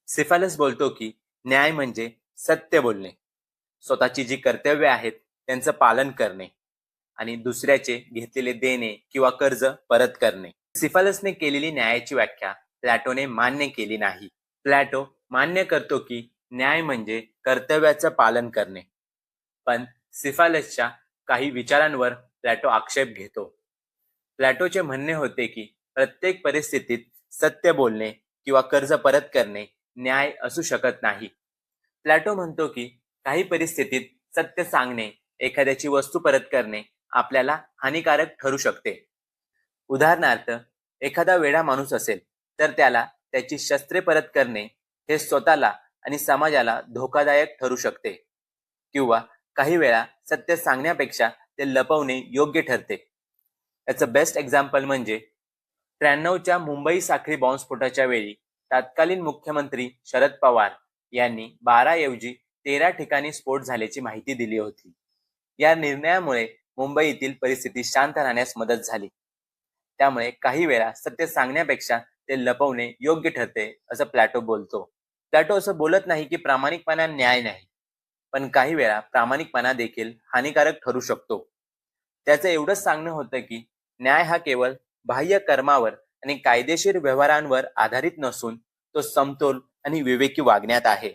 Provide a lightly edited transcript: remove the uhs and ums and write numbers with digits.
सिफालस बोलतो की न्याय म्हणजे सत्य बोलणे, स्वतःची जी कर्तव्ये आहेत त्यांचं पालन करणे आणि दुसऱ्याचे घेतलेले देणे किंवा कर्ज परत करणे. सिफालसने केलेली न्यायाची व्याख्या प्लॅटोने मान्य केली नाही. प्लॅटो मान्य करतो की न्याय म्हणजे कर्तव्याचं पालन करणे, पण सिफालसच्या काही विचारांवर प्लॅटो आक्षेप घेतो. प्लॅटोचे म्हणणे होते की प्रत्येक परिस्थितीत सत्य बोलणे किंवा कर्ज परत करणे न्याय असू शकत नाही. प्लॅटो म्हणतो की काही परिस्थितीत सत्य सांगणे, एखाद्याची वस्तू परत करणे आपल्याला हानिकारक ठरू शकते. उदाहरणार्थ, एखादा वेडा माणूस असेल तर त्याला त्याची शस्त्रे परत करणे हे स्वतःला आणि समाजाला धोकादायक ठरू शकते. किंवा काही वेळा सत्य सांगण्यापेक्षा ते लपवणे योग्य ठरते. याचं बेस्ट एक्झाम्पल म्हणजे 93च्या मुंबई साखळी बॉम्बस्फोटाच्या वेळी तत्कालीन मुख्यमंत्री शरद पवार यांनी 12 ऐवजी 13 ठिकाणी स्फोट झाल्याची माहिती दिली होती. या निर्णयामुळे मुंबईतील परिस्थिती शांत राहण्यास मदत झाली. त्यामुळे काही वेळा सत्य सांगण्यापेक्षा ते लपवणे योग्य ठरते असं प्लॅटो बोलतो. प्लॅटो असं बोलत नाही की प्रामाणिकपणा न्याय नाही, पण काही वेळा प्रामाणिकपणा देखील हानिकारक ठरू शकतो. त्याचं एवढंच सांगणं होतं की न्याय हा केवळ बाह्य कर्मावर आणि कायदेशीर व्यवहारांवर आधारित नसून तो समतोल आणि विवेकी वागण्यात आहे.